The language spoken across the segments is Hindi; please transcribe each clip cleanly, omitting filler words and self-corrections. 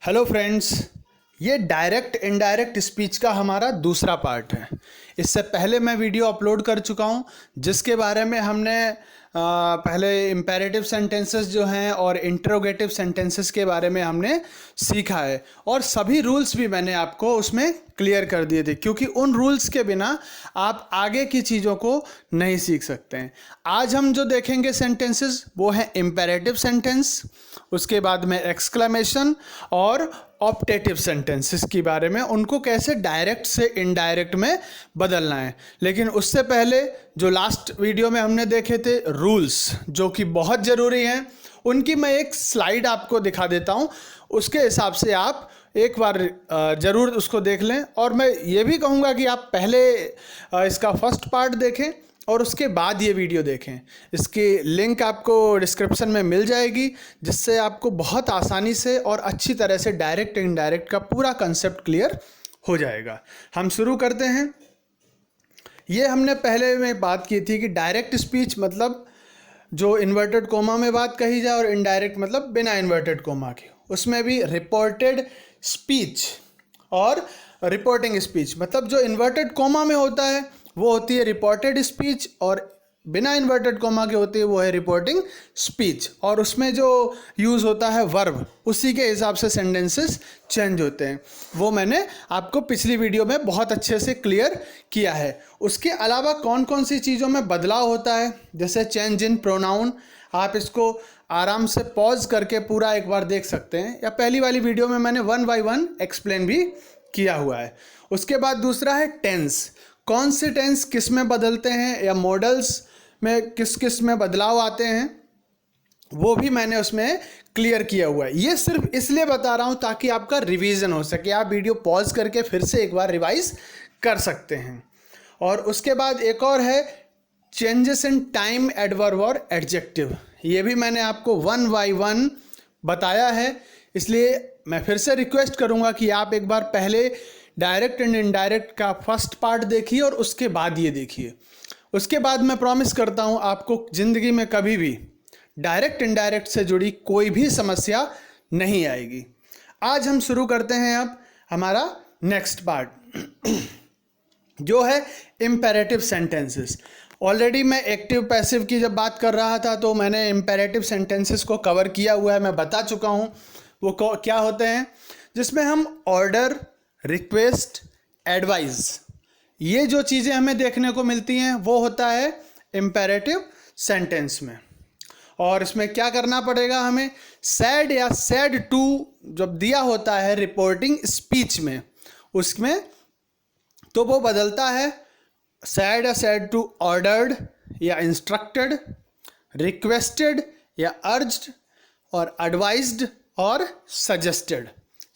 हेलो फ्रेंड्स, ये डायरेक्ट इनडायरेक्ट स्पीच का हमारा दूसरा पार्ट है। इससे पहले मैं वीडियो अपलोड कर चुका हूँ जिसके बारे में हमने पहले इम्पेरेटिव सेंटेंसेस जो हैं और इंटरोगेटिव सेंटेंसेस के बारे में हमने सीखा है और सभी रूल्स भी मैंने आपको उसमें क्लियर कर दिए थे, क्योंकि उन रूल्स के बिना आप आगे की चीज़ों को नहीं सीख सकते हैं। आज हम जो देखेंगे सेंटेंसेस वो है इम्पेरेटिव सेंटेंस, उसके बाद में एक्सक्लेमेशन और ऑप्टेटिव सेंटेंसेस के बारे में, उनको कैसे डायरेक्ट से इनडायरेक्ट में बदलना है। लेकिन उससे पहले जो लास्ट वीडियो में हमने देखे थे रूल्स, जो कि बहुत ज़रूरी हैं, उनकी मैं एक स्लाइड आपको दिखा देता हूं। उसके हिसाब से आप एक बार ज़रूर उसको देख लें। और मैं ये भी कहूँगा कि आप पहले इसका फर्स्ट पार्ट देखें और उसके बाद ये वीडियो देखें। इसकी लिंक आपको डिस्क्रिप्शन में मिल जाएगी, जिससे आपको बहुत आसानी से और अच्छी तरह से डायरेक्ट इनडायरेक्ट का पूरा कंसेप्ट क्लियर हो जाएगा। हम शुरू करते हैं। ये हमने पहले में बात की थी कि डायरेक्ट स्पीच मतलब जो इन्वर्टेड कोमा में बात कही जाए, और इनडायरेक्ट मतलब बिना इन्वर्टेड कोमा के। उसमें भी रिपोर्टेड स्पीच और रिपोर्टिंग स्पीच, मतलब जो इन्वर्टेड कोमा में होता है वो होती है रिपोर्टेड स्पीच, और बिना इन्वर्टेड कोमा के होती है वो है रिपोर्टिंग स्पीच। और उसमें जो यूज़ होता है वर्ब, उसी के हिसाब से सेंटेंसेस चेंज होते हैं। वो मैंने आपको पिछली वीडियो में बहुत अच्छे से क्लियर किया है। उसके अलावा कौन कौन सी चीज़ों में बदलाव होता है, जैसे चेंज इन प्रोनाउन, आप इसको आराम से पॉज करके पूरा एक बार देख सकते हैं, या पहली वाली वीडियो में मैंने 1 बाय 1 एक्सप्लेन भी किया हुआ है। उसके बाद दूसरा है टेंस, कौन से टेंस किस में बदलते हैं या मॉडल्स में किस किस में बदलाव आते हैं, वो भी मैंने उसमें क्लियर किया हुआ है। ये सिर्फ इसलिए बता रहा हूँ ताकि आपका रिवीजन हो सके, आप वीडियो पॉज करके फिर से एक बार रिवाइज कर सकते हैं। और उसके बाद एक और है चेंजेस इन टाइम, एडवर्ब और एडजेक्टिव। ये भी मैंने आपको 1 बाय 1 बताया है, इसलिए मैं फिर से रिक्वेस्ट करूँगा कि आप एक बार पहले डायरेक्ट एंड इनडायरेक्ट का फर्स्ट पार्ट देखिए और उसके बाद ये देखिए। उसके बाद मैं प्रॉमिस करता हूँ आपको ज़िंदगी में कभी भी डायरेक्ट इनडायरेक्ट से जुड़ी कोई भी समस्या नहीं आएगी। आज हम शुरू करते हैं अब हमारा नेक्स्ट पार्ट जो है इम्पेरेटिव सेंटेंसेस। ऑलरेडी मैं एक्टिव पैसिव की जब बात कर रहा था तो मैंने इम्पेरेटिव सेंटेंसेस को कवर किया हुआ है, मैं बता चुका हूँ वो क्या होते हैं, जिसमें हम ऑर्डर, रिक्वेस्ट, एडवाइस, ये जो चीज़ें हमें देखने को मिलती हैं वो होता है इम्पेरेटिव सेंटेंस में। और इसमें क्या करना पड़ेगा हमें, सैड या सैड टू जब दिया होता है रिपोर्टिंग स्पीच में, उसमें तो वो बदलता है सैड या सैड टू ऑर्डर्ड या इंस्ट्रक्टेड, रिक्वेस्टेड या अर्ज्ड, और एडवाइज्ड और सजेस्टेड।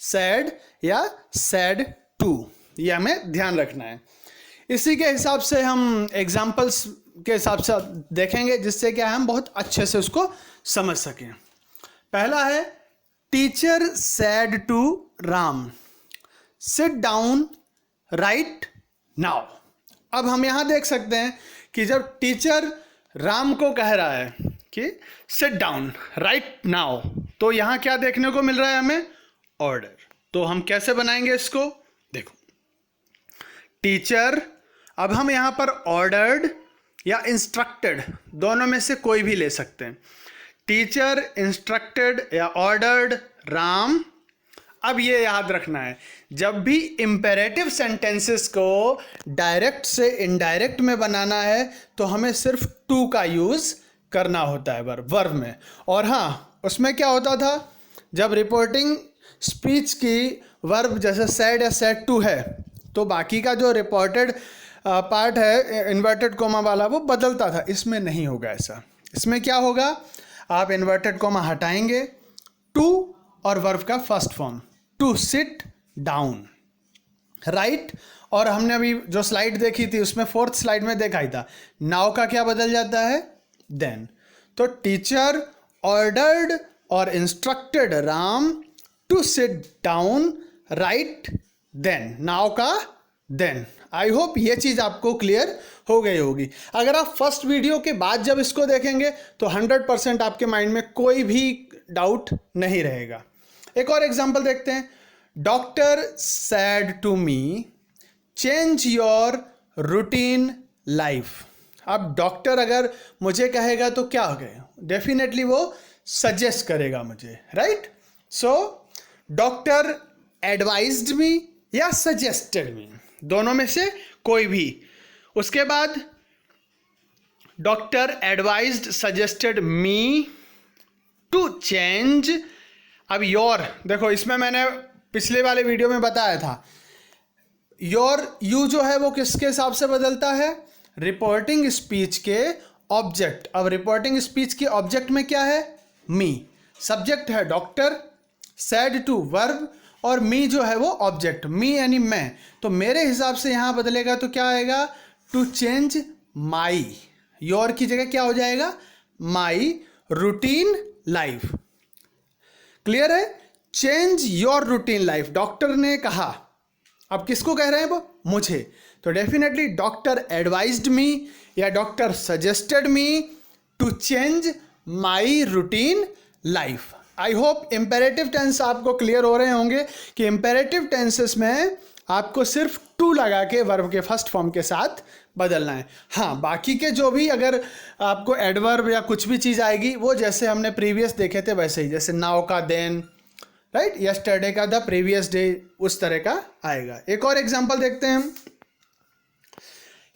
सैड या सैड टू, ये हमें ध्यान रखना है। इसी के हिसाब से हम एग्जाम्पल्स के हिसाब से देखेंगे, जिससे क्या हम बहुत अच्छे से उसको समझ सकें। पहला है teacher said to Ram, sit down right now. अब हम यहाँ देख सकते हैं कि जब टीचर राम को कह रहा है कि सिट डाउन राइट नाउ, तो यहाँ क्या देखने को मिल रहा है हमें, ऑर्डर। तो हम कैसे बनाएंगे इसको, देखो टीचर, अब हम यहाँ पर ऑर्डर्ड या इंस्ट्रक्टेड दोनों में से कोई भी ले सकते हैं। टीचर इंस्ट्रक्टेड या ऑर्डर्ड राम। अब ये याद रखना है, जब भी इम्पेरेटिव सेंटेंसेस को डायरेक्ट से इनडायरेक्ट में बनाना है तो हमें सिर्फ टू का यूज़ करना होता है वर्ब में। और हाँ, उसमें क्या होता था, जब रिपोर्टिंग स्पीच की वर्ब जैसे सैड या सैड टू है, तो बाकी का जो रिपोर्टेड पार्ट है इन्वर्टेड कोमा वाला वो बदलता था। इसमें नहीं होगा ऐसा। इसमें क्या होगा, आप इन्वर्टेड कोमा हटाएंगे, टू और वर्ब का first form, to sit down right. और हमने अभी जो स्लाइड देखी थी उसमें 4th स्लाइड में देखा ही था, नाउ का क्या बदल जाता है, देन। तो टीचर ऑर्डर्ड और instructed Ram to sit down right then, now का देन। आई होप ये चीज़ आपको क्लियर हो गई होगी। अगर आप फर्स्ट वीडियो के बाद जब इसको देखेंगे तो 100% आपके माइंड में कोई भी डाउट नहीं रहेगा। एक और एग्जांपल देखते हैं, doctor said to me change your routine life. अब डॉक्टर अगर मुझे कहेगा तो क्या हो गया, डेफिनेटली वो सजेस्ट करेगा मुझे, right. So doctor advised me या सजेस्टेड मी, दोनों में से कोई भी। उसके बाद doctor advised suggested me to change. अब योर, देखो इसमें मैंने पिछले वाले वीडियो में बताया था, योर यू जो है वो किसके हिसाब से बदलता है, रिपोर्टिंग स्पीच के ऑब्जेक्ट। अब रिपोर्टिंग स्पीच के ऑब्जेक्ट में क्या है, मी, सब्जेक्ट है डॉक्टर, सेड टू वर्ब, और मी जो है वो ऑब्जेक्ट, मी यानी मैं। तो मेरे हिसाब से यहां बदलेगा तो क्या आएगा, टू चेंज माई, योर की जगह क्या हो जाएगा, माई रूटीन लाइफ। क्लियर है, change your routine life, doctor ने कहा। अब किसको कह रहे हैं वो, मुझे। तो डेफिनेटली डॉक्टर एडवाइज्ड मी या doctor suggested me to change my routine life. I hope imperative tense आपको क्लियर हो रहे होंगे कि इंपेरेटिव टेंसेस में आपको सिर्फ टू लगा के वर्ब के फर्स्ट फॉर्म के साथ बदलना है। हाँ, बाकी के जो भी अगर आपको एडवर्ब या कुछ भी चीज़ आएगी वो जैसे हमने प्रीवियस देखे थे वैसे ही, जैसे नाउ का देन, राइट, यस्टरडे का द प्रीवियस डे, उस तरह का आएगा। एक और एग्जांपल देखते हैं हम,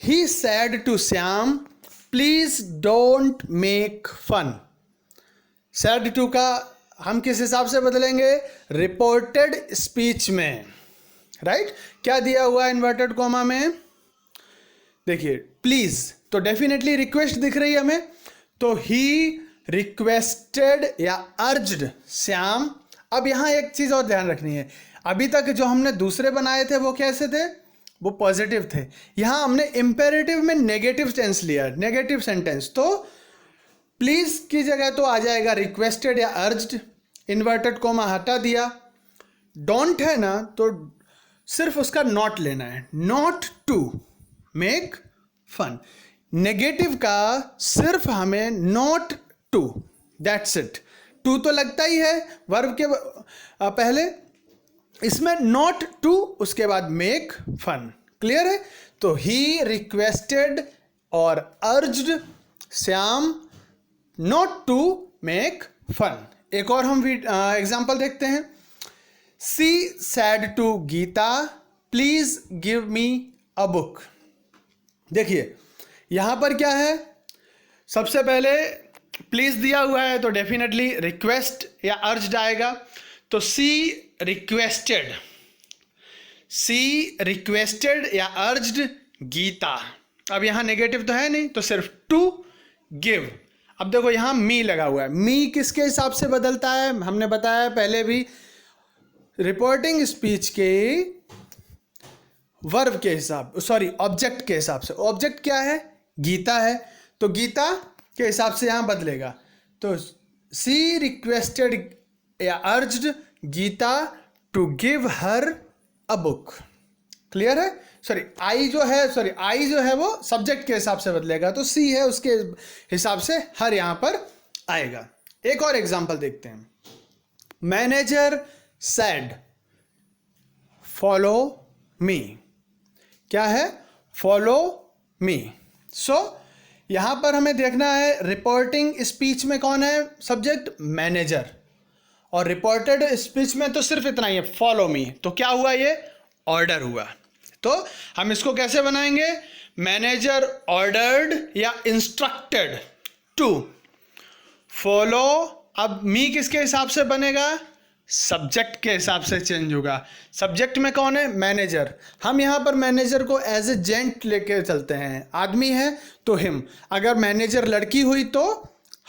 he said to Shyam please don't make fun. Said to का हम किस हिसाब से बदलेंगे, रिपोर्टेड स्पीच में, राइट। क्या दिया हुआ है इन्वर्टेड कॉमा में, देखिए प्लीज, तो डेफिनेटली रिक्वेस्ट दिख रही है हमें, तो ही रिक्वेस्टेड या अर्ज्ड श्याम। अब यहां एक चीज और ध्यान रखनी है, अभी तक जो हमने दूसरे बनाए थे वो कैसे थे, वो पॉजिटिव थे। यहां हमने इंपेरेटिव में नेगेटिव टेंस लिया, नेगेटिव सेंटेंस, तो प्लीज की जगह तो आ जाएगा रिक्वेस्टेड या अर्ज्ड, इन्वर्टेड कॉमा हटा दिया। डोंट है ना, तो सिर्फ उसका नॉट लेना है, not to make fun. Negative का सिर्फ हमें not to, that's it. To तो लगता ही है वर्ब के पहले, इसमें नॉट टू, उसके बाद मेक फन। क्लियर है, तो ही रिक्वेस्टेड और urged Shyam not to make fun. एक और हम एग्जाम्पल देखते हैं, she said to Gita please give me a book. देखिए यहां पर क्या है, सबसे पहले प्लीज दिया हुआ है तो डेफिनेटली रिक्वेस्ट या अर्ज्ड आएगा, तो सी रिक्वेस्टेड या अर्ज्ड गीता। अब यहां नेगेटिव तो है नहीं, तो सिर्फ टू गिव। अब देखो यहां मी लगा हुआ है, मी किसके हिसाब से बदलता है, हमने बताया पहले भी, रिपोर्टिंग स्पीच के वर्ब के हिसाब, सॉरी ऑब्जेक्ट के हिसाब से। ऑब्जेक्ट क्या है, गीता है, तो गीता के हिसाब से यहां बदलेगा, तो सी रिक्वेस्टेड या urged Gita to give her a book. Clear है, सॉरी आई जो है वो सब्जेक्ट के हिसाब से बदलेगा, तो सी है उसके हिसाब से हर यहां पर आएगा। एक और एग्जांपल देखते हैं, मैनेजर सेड फॉलो मी। क्या है, फॉलो मी। सो यहां पर हमें देखना है रिपोर्टिंग स्पीच में कौन है सब्जेक्ट, मैनेजर, और रिपोर्टेड स्पीच में तो सिर्फ इतना ही है, फॉलो मी। तो क्या हुआ, ये ऑर्डर हुआ। तो हम इसको कैसे बनाएंगे, मैनेजर ऑर्डर्ड या इंस्ट्रक्टेड टू फॉलो। अब मी किसके हिसाब से बनेगा, सब्जेक्ट के हिसाब से चेंज होगा। सब्जेक्ट में कौन है, मैनेजर। हम यहाँ पर मैनेजर को एज ए जेंट लेके चलते हैं, आदमी है तो हिम, अगर मैनेजर लड़की हुई तो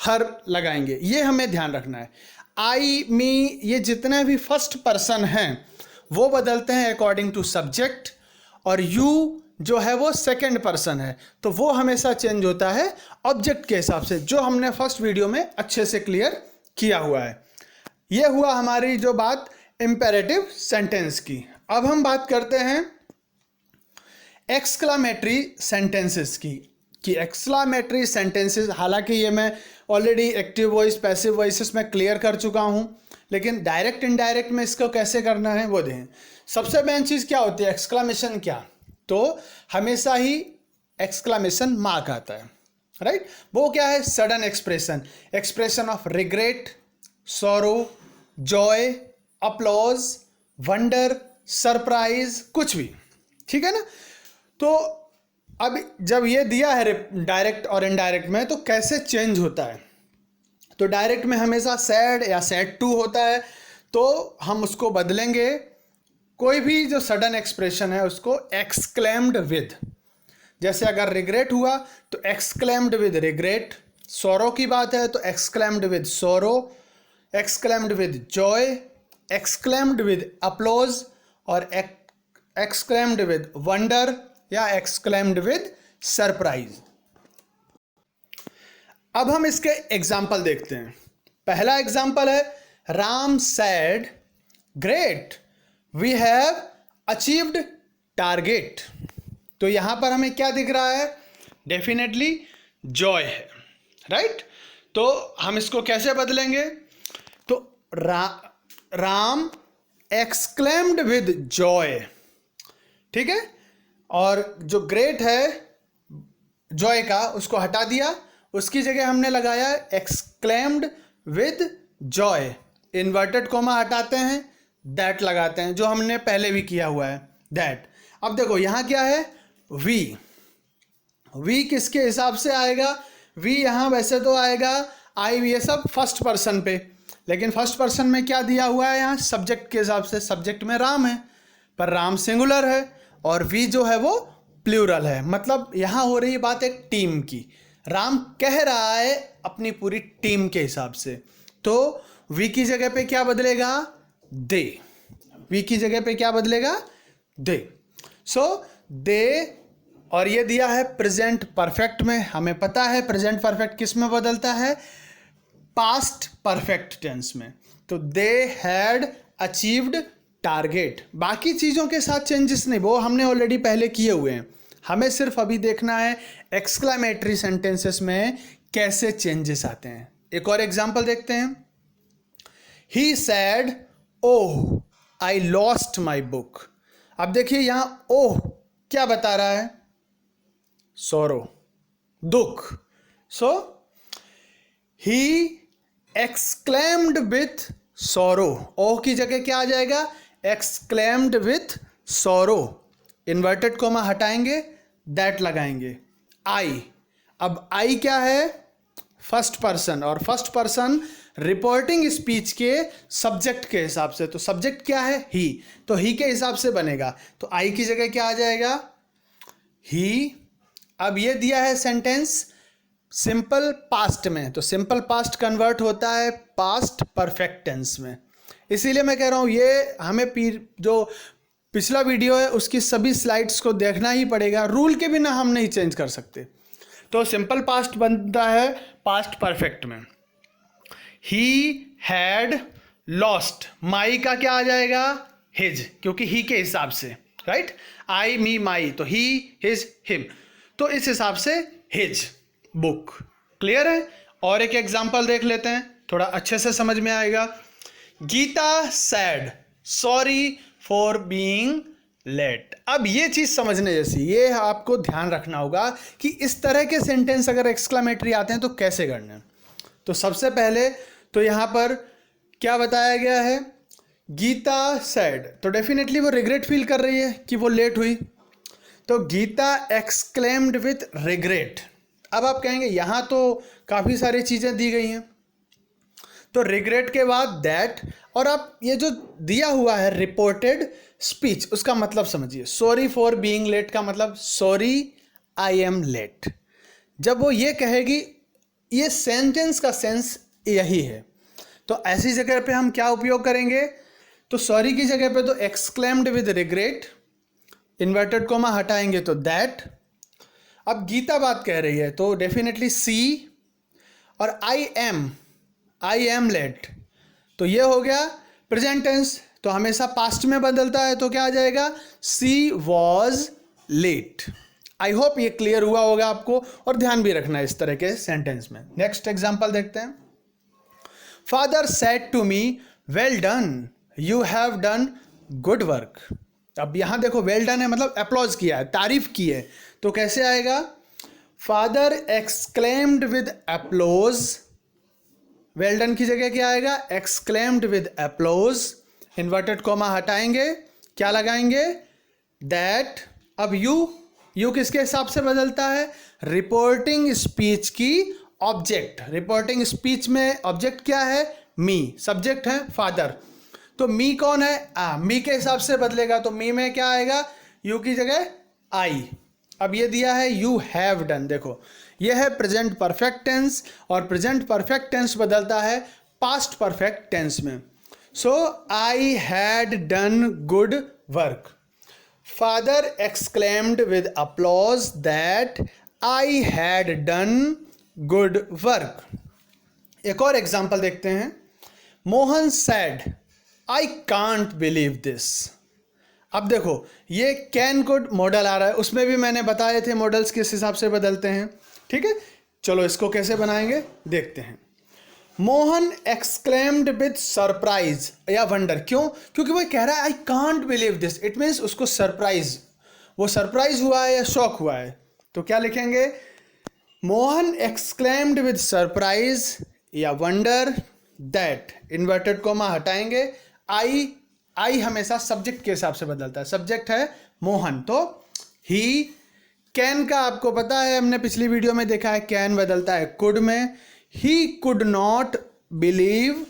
हर लगाएंगे, ये हमें ध्यान रखना है। आई, मी, ये जितने भी फर्स्ट पर्सन हैं वो बदलते हैं अकॉर्डिंग टू सब्जेक्ट, और यू जो है वो सेकंड पर्सन है, तो वो हमेशा चेंज होता है ऑब्जेक्ट के हिसाब से, जो हमने फर्स्ट वीडियो में अच्छे से क्लियर किया हुआ है। ये हुआ हमारी जो बात इंपेरेटिव सेंटेंस की। अब हम बात करते हैं एक्सक्लामेटरी सेंटेंसेस की, कि एक्सक्लामेटरी सेंटेंसेस, हालांकि ये मैं already active voice passive voices में क्लियर कर चुका हूँ, लेकिन डायरेक्ट इनडायरेक्ट में इसको कैसे करना है वो देखें। सबसे मेन चीज़ क्या होती है, एक्सक्लामेशन क्या, तो हमेशा ही एक्सक्लामेशन मार्क आता है, राइट। वो क्या है, sudden expression, expression of regret, sorrow, Joy, applause, wonder, surprise, कुछ भी, ठीक है ना। तो अब जब ये दिया है डायरेक्ट और इनडायरेक्ट में, तो कैसे चेंज होता है, तो डायरेक्ट में हमेशा सैड या सैड टू होता है, तो हम उसको बदलेंगे, कोई भी जो सडन एक्सप्रेशन है उसको एक्सक्लेम्ड विद, जैसे अगर रिग्रेट हुआ तो एक्सक्लेम्ड विद रिग्रेट, सॉरो की बात है तो exclaimed with sorrow, exclaimed with joy, exclaimed with applause, और एक्सक्लेम्ड विद वंडर या एक्सक्लेम्ड विद सरप्राइज। अब हम इसके एग्जाम्पल देखते हैं। पहला एग्जाम्पल है Ram said great we have achieved target. तो यहां पर हमें क्या दिख रहा है, डेफिनेटली जॉय है, राइट। तो हम इसको कैसे बदलेंगे, तो राम एक्सक्लेम्ड विद जॉय, ठीक है, और जो ग्रेट है जॉय का उसको हटा दिया, उसकी जगह हमने लगाया exclaimed with Joy, inverted coma हटाते हैं, दैट लगाते हैं, जो हमने पहले भी किया हुआ है दैट। अब देखो यहां क्या है, वी किसके हिसाब से आएगा, वी यहां वैसे तो आएगा आई, ये सब फर्स्ट पर्सन पे, लेकिन फर्स्ट पर्सन में क्या दिया हुआ है यहाँ, सब्जेक्ट के हिसाब से, सब्जेक्ट में राम है, पर राम सिंगुलर है और वी जो है वो प्लूरल है, मतलब यहां हो रही बात एक टीम की, राम कह रहा है अपनी पूरी टीम के हिसाब से, तो वी की जगह पे क्या बदलेगा, दे, वी की जगह पे क्या बदलेगा, दे। सो दे, और ये दिया है प्रेजेंट परफेक्ट में, हमें पता है प्रेजेंट परफेक्ट किस में बदलता है, पास्ट परफेक्ट टेंस में, तो दे हैड अचीव्ड टारगेट। बाकी चीज़ों के साथ चेंजेस नहीं, वो हमने ऑलरेडी पहले किए हुए हैं, हमें सिर्फ अभी देखना है एक्सक्लेमेटरी सेंटेंसेस में कैसे चेंजेस आते हैं। एक और एग्जांपल देखते हैं, he said oh I lost my book. अब देखिए यहां ओह क्या बता रहा है, सॉरो, दुख, सो ही एक्सक्लेम्ड विथ सॉरो, ओह की जगह क्या आ जाएगा, exclaimed with sorrow, inverted comma हटाएंगे, दैट लगाएंगे, आई। अब आई क्या है, फर्स्ट पर्सन, और फर्स्ट पर्सन रिपोर्टिंग स्पीच के सब्जेक्ट के हिसाब से, तो सब्जेक्ट क्या है, ही, तो ही के हिसाब से बनेगा, तो आई की जगह क्या आ जाएगा, ही। अब ये दिया है सेंटेंस सिंपल पास्ट में, तो सिंपल पास्ट कन्वर्ट होता है पास्ट परफेक्ट टेंस में, इसीलिए मैं कह रहा हूँ ये हमें जो पिछला वीडियो है उसकी सभी स्लाइड्स को देखना ही पड़ेगा, रूल के बिना हम नहीं चेंज कर सकते। तो सिंपल पास्ट बनता है पास्ट परफेक्ट में, ही हैड लॉस्ट, माई का क्या आ जाएगा, हिज, क्योंकि ही के हिसाब से, राइट, आई मी माई, तो ही हिज हिम, तो इस हिसाब से हिज बुक। क्लियर है। और एक एग्जांपल देख लेते हैं, थोड़ा अच्छे से समझ में आएगा। Gita said sorry for being late. अब ये चीज समझने जैसी, ये आपको ध्यान रखना होगा कि इस तरह के सेंटेंस अगर एक्सक्लेमेटरी आते हैं तो कैसे करने हैं। तो सबसे पहले तो यहां पर क्या बताया गया है, गीता सैड, तो डेफिनेटली वो रिग्रेट फील कर रही है कि वो लेट हुई, तो गीता एक्सक्लेम्ड विथ रिग्रेट। अब आप कहेंगे यहां तो काफी सारी चीजें दी गई हैं, तो रिग्रेट के बाद दैट, और आप ये जो दिया हुआ है रिपोर्टेड स्पीच, उसका मतलब समझिए, सॉरी फॉर बीइंग लेट का मतलब सॉरी आई एम लेट। जब वो ये कहेगी, ये सेंटेंस का सेंस यही है, तो ऐसी जगह पे हम क्या उपयोग करेंगे, तो सॉरी की जगह पे तो exclaimed with regret, inverted comma हटाएंगे तो दैट। अब गीता बात कह रही है तो डेफिनेटली सी, और आई एम लेट, तो ये हो गया प्रेजेंट टेंस, तो हमेशा पास्ट में बदलता है, तो क्या आ जाएगा, सी वॉज लेट। आई होप ये क्लियर हुआ होगा आपको, और ध्यान भी रखना है इस तरह के सेंटेंस में। नेक्स्ट एग्जांपल देखते हैं। Father said to me well done, you have done good work. अब यहाँ देखो वेल डन है मतलब अप्लॉज किया है, तारीफ की है, तो कैसे आएगा? Father exclaimed with applause, well done की जगह क्या आएगा? Exclaimed with applause, inverted comma हटाएंगे, क्या लगाएंगे? दैट। अब यू किसके हिसाब से बदलता है? रिपोर्टिंग स्पीच की ऑब्जेक्ट। रिपोर्टिंग स्पीच में ऑब्जेक्ट क्या है? मी, सब्जेक्ट है फादर, तो मी कौन है? मी के हिसाब से बदलेगा, तो मी में क्या आएगा? यू की जगह आई। अब ये दिया है यू हैव डन, देखो ये है प्रेजेंट परफेक्ट टेंस, और प्रेजेंट परफेक्ट टेंस बदलता है पास्ट परफेक्ट टेंस में। So I had done good work. Father exclaimed with applause that I had done good work. एक और एग्जाम्पल देखते हैं। Mohan said I can't believe this. अब देखो ये कैन कुड मॉडल आ रहा है, उसमें भी मैंने बताए थे मॉडल्स किस हिसाब से बदलते हैं, ठीक है। चलो इसको कैसे बनाएंगे देखते हैं। मोहन एक्सक्लेम्ड विद सरप्राइज या वंडर, क्यों? क्योंकि वो कह रहा है आई can't believe this, it means उसको सरप्राइज, वो सरप्राइज हुआ है या शॉक हुआ है, तो क्या लिखेंगे? मोहन एक्सक्लेम्ड विद सरप्राइज या वंडर दैट, इन्वर्टेड कॉमा हटाएंगे, आई हमेशा सब्जेक्ट के हिसाब से बदलता है, सब्जेक्ट है मोहन, तो ही। कैन का आपको पता है, हमने पिछली वीडियो में देखा है, कैन बदलता है कुड में। ही कुड नॉट बिलीव,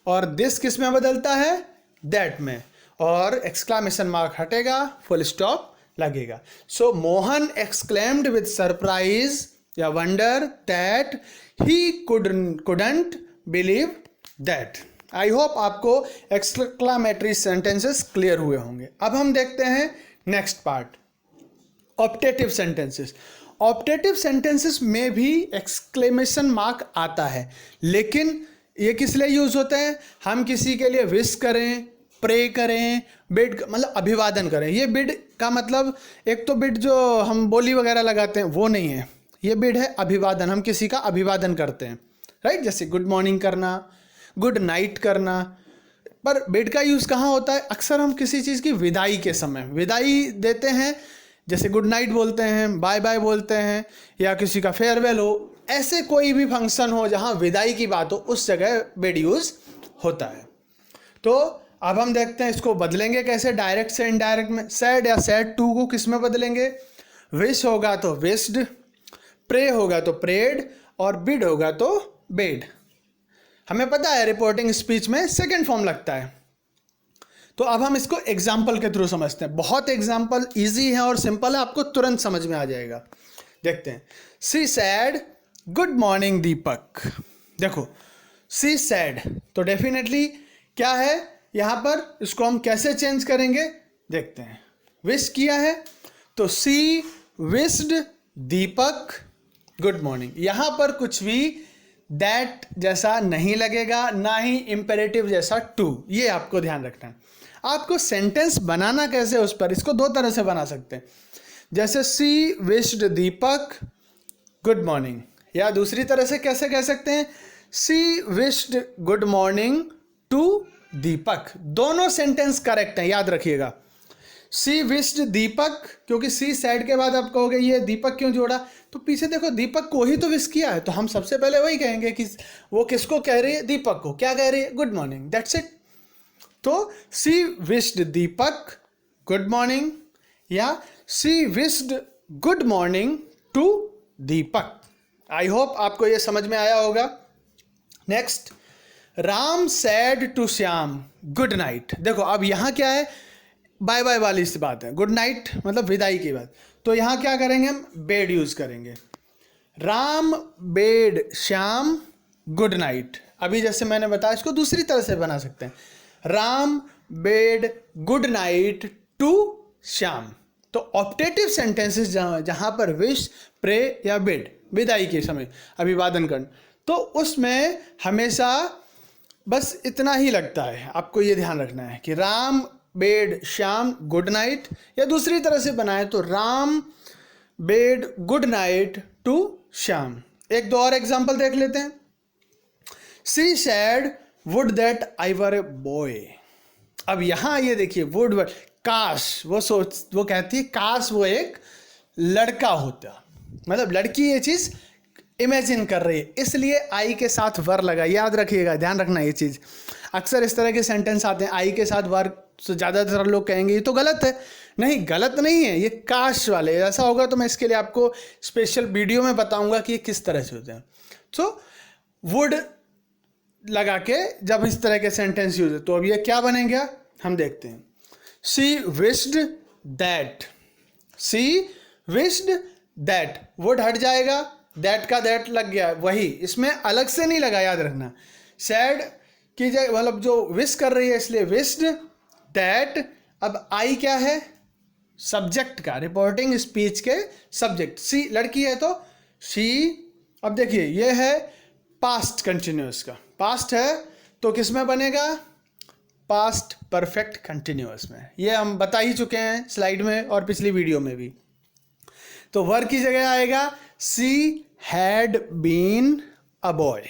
और दिस किस में बदलता है? दैट में, और एक्सक्लामेशन मार्क हटेगा, फुल स्टॉप लगेगा। सो मोहन एक्सक्लेम्ड विद सरप्राइज या wonder that he couldn't believe that. I hope आपको एक्सक्लामेटरी सेंटेंसेस क्लियर हुए होंगे। अब हम देखते हैं next part, optative sentences. Optative sentences में भी एक्सक्लेमेशन मार्क आता है, लेकिन ये किस लिए यूज होते हैं? हम किसी के लिए विश करें, प्रे करें, बिड मतलब अभिवादन करें। ये बिड का मतलब, एक तो बिड जो हम बोली वगैरह लगाते हैं वो नहीं है, ये बिड है अभिवादन, हम किसी का अभिवादन करते हैं, राइट। जैसे गुड मॉर्निंग करना, गुड नाइट करना। पर बिड का यूज़ कहाँ होता है? अक्सर हम किसी चीज़ की विदाई के समय विदाई देते हैं, जैसे गुड नाइट बोलते हैं, बाय बाय बोलते हैं, या किसी का फेयरवेल हो, ऐसे कोई भी फंक्शन हो जहाँ विदाई की बात हो, उस जगह बिड यूज़ होता है। तो अब हम देखते हैं इसको बदलेंगे कैसे, डायरेक्ट से इनडायरेक्ट में। सैड या सैड टू को किस में बदलेंगे? विश होगा तो विश्ड, प्रे होगा तो प्रेड, और बिड होगा तो बेड। हमें पता है रिपोर्टिंग स्पीच में सेकेंड फॉर्म लगता है। तो अब हम इसको एग्जाम्पल के थ्रू समझते हैं। बहुत एग्जाम्पल इजी है और सिंपल है, आपको तुरंत समझ में आ जाएगा। देखते हैं। सी सैड गुड मॉर्निंग दीपक। देखो सी सैड, तो डेफिनेटली क्या है यहाँ पर, इसको हम कैसे चेंज करेंगे देखते हैं। विश किया है तो she wished Deepak good morning. यहाँ पर कुछ भी दैट जैसा नहीं लगेगा, ना ही इम्पेरेटिव जैसा टू, ये आपको ध्यान रखना है। आपको सेंटेंस बनाना कैसे, उस पर इसको दो तरह से बना सकते हैं। जैसे सी विश्ड दीपक गुड मॉर्निंग, या दूसरी तरह से कैसे कह सकते हैं, सी विश्ड गुड मॉर्निंग टू दीपक। दोनों सेंटेंस करेक्ट हैं, याद रखिएगा। सी विश्ड दीपक, क्योंकि सी सैड के बाद आप कहोगे ये दीपक क्यों जोड़ा, तो पीछे देखो दीपक को ही तो विश किया है, तो हम सबसे पहले वही कहेंगे कि वो किसको कह रही है, दीपक को। क्या कह रही है? Good morning, that's it. तो she wished Deepak good morning, या she wished good morning to Deepak. I hope आपको ये समझ में आया होगा। Next, Ram said to Shyam good night. देखो अब यहाँ क्या है, बाय बाय वाली सी बात है, गुड नाइट मतलब विदाई की बात। तो यहाँ क्या करेंगे हम, बेड यूज करेंगे। Ram bade Shyam good night. अभी जैसे मैंने बताया, इसको दूसरी तरह से बना सकते हैं, Ram bade good night to Shyam. तो ऑप्टेटिव सेंटेंसेस जहाँ पर विश, प्रे या बेड, विदाई के समय अभिवादन करना, तो उसमें हमेशा बस इतना ही लगता है। आपको ये ध्यान रखना है कि Ram bade Shyam good night, या दूसरी तरह से बनाए तो Ram bade good night to Shyam. एक दो और एग्जांपल देख लेते हैं। She said would that I were a boy. अब यहाँ ये देखिए वुड, काश, वो कहती है काश वो एक लड़का होता, मतलब लड़की ये चीज़ इमेजिन कर रही है, इसलिए आई के साथ वर लगा। याद रखिएगा, ध्यान रखना ये चीज़। अक्सर इस तरह के सेंटेंस आते हैं आई के साथ वर, तो ज़्यादातर लोग कहेंगे ये तो गलत है। नहीं, गलत नहीं है, ये काश वाले। ऐसा होगा तो मैं इसके लिए आपको स्पेशल वीडियो में बताऊंगा कि ये किस तरह से होते हैं। सो वुड लगा के जब इस तरह के सेंटेंस यूज है तो अब ये क्या बनेगा हम देखते हैं। She wished that, she wished that, would हट जाएगा, दैट का दैट लग गया, वही, इसमें अलग से नहीं लगा, याद रखना। सैड की जगह, मतलब जो विश कर रही है इसलिए विश्ड दैट। अब आई क्या है, सब्जेक्ट का, रिपोर्टिंग स्पीच के सब्जेक्ट। सी लड़की है तो शी। अब देखिए ये है पास्ट कंटिन्यूअस का, पास्ट है तो किस में बनेगा, पास्ट परफेक्ट कंटिन्यूअस में। ये हम बता ही चुके हैं स्लाइड में और पिछली वीडियो में भी। तो वर की जगह आएगा she had been a boy.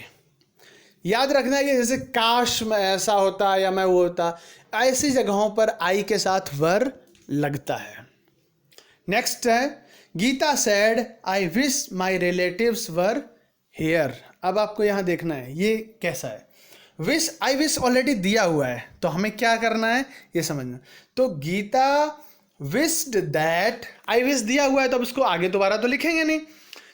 याद रखना है, जैसे काश में ऐसा होता या मैं वो होता, ऐसी जगहों पर आई के साथ वर लगता है। नेक्स्ट है Gita said I wish my relatives were here. अब आपको यहाँ देखना है ये कैसा है। विश, आई विश ऑलरेडी दिया हुआ है तो हमें क्या करना है ये समझना। तो Gita wished that, I wish दिया हुआ है तो अब इसको आगे दोबारा तो लिखेंगे नहीं,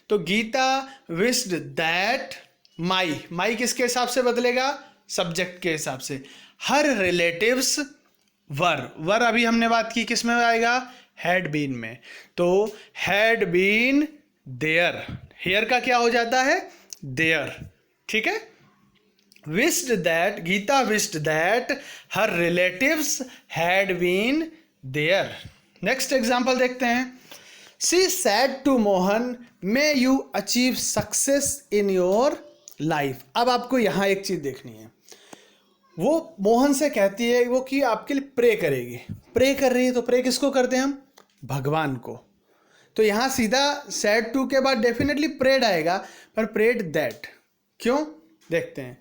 तो गीता विश्ड दैट माई, माई किसके हिसाब से बदलेगा, सब्जेक्ट के हिसाब से। हर रिलेटिव्स वर, वर अभी हमने बात की किस में आएगा, हैड बीन में, तो हैड बीन देयर, हेयर का क्या हो जाता है, देयर, ठीक है। Wished that, Gita wished that her relatives had been there. Next example देखते हैं। She said to Mohan may you achieve success in your life. अब आपको यहाँ एक चीज़ देखनी है, वो मोहन से कहती है वो कि आपके लिए प्रे करेगी, प्रे कर रही है, तो प्रे किसको करते हैं हम, भगवान को। तो यहाँ सीधा सैड टू के बाद डेफिनेटली प्रेड आएगा, पर प्रेड दैट क्यों, देखते हैं।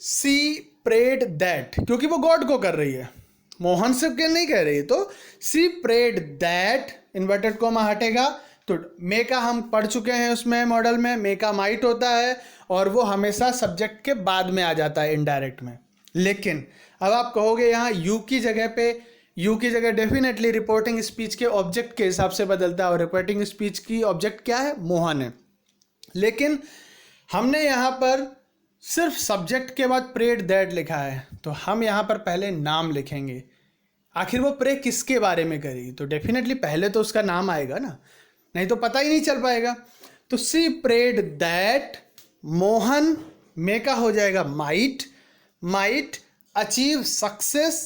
सी प्रेड दैट, क्योंकि वो गॉड को कर रही है, मोहन से क्या नहीं कह रही है, तो she prayed that, inverted coma हटेगा, तो मे का हम पढ़ चुके हैं उसमें मॉडल में, मे का माइट होता है और वो हमेशा सब्जेक्ट के बाद में आ जाता है इनडायरेक्ट में। लेकिन अब आप कहोगे यहाँ यू की जगह पे, यू की जगह डेफिनेटली रिपोर्टिंग स्पीच के ऑब्जेक्ट के हिसाब से बदलता है और रिपोर्टिंग स्पीच की ऑब्जेक्ट क्या है, मोहन है। लेकिन हमने यहाँ पर सिर्फ सब्जेक्ट के बाद प्रेड दैट लिखा है, तो हम यहाँ पर पहले नाम लिखेंगे। आखिर वो प्रे किसके बारे में करी, तो डेफिनेटली पहले तो उसका नाम आएगा ना, नहीं तो पता ही नहीं चल पाएगा। तो सी प्रेड दैट मोहन, मे का हो जाएगा माइट, माइट अचीव सक्सेस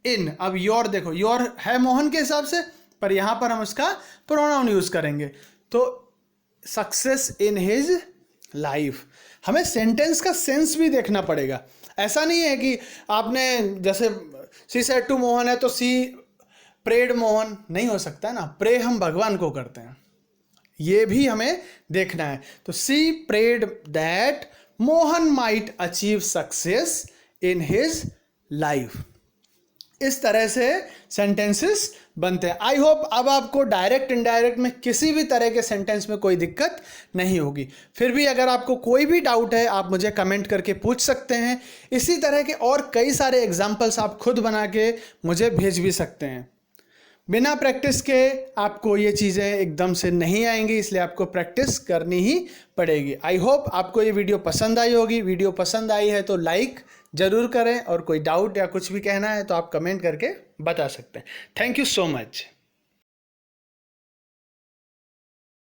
इन। अब योर देखो, योर है मोहन के हिसाब से, पर यहाँ पर हम उसका प्रोनाउन यूज करेंगे, तो सक्सेस इन हिज लाइफ। हमें सेंटेंस का सेंस भी देखना पड़ेगा। ऐसा नहीं है कि आपने जैसे सी सेड टू मोहन है तो सी प्रेड मोहन, नहीं हो सकता ना, प्रे हम भगवान को करते हैं, ये भी हमें देखना है। तो she prayed that Mohan might achieve success in his life. इस तरह से सेंटेंसेस बनते हैं। आई होप अब आपको डायरेक्ट इनडायरेक्ट में किसी भी तरह के सेंटेंस में कोई दिक्कत नहीं होगी। फिर भी अगर आपको कोई भी डाउट है आप मुझे कमेंट करके पूछ सकते हैं। इसी तरह के और कई सारे एग्जाम्पल्स आप खुद बना के मुझे भेज भी सकते हैं। बिना प्रैक्टिस के आपको ये चीज़ें एकदम से नहीं आएंगी, इसलिए आपको प्रैक्टिस करनी ही पड़ेगी। आई होप आपको ये वीडियो पसंद आई होगी। वीडियो पसंद आई है तो लाइक ज़रूर करें और कोई डाउट या कुछ भी कहना है तो आप कमेंट करके बता सकते हैं। Thank you so much.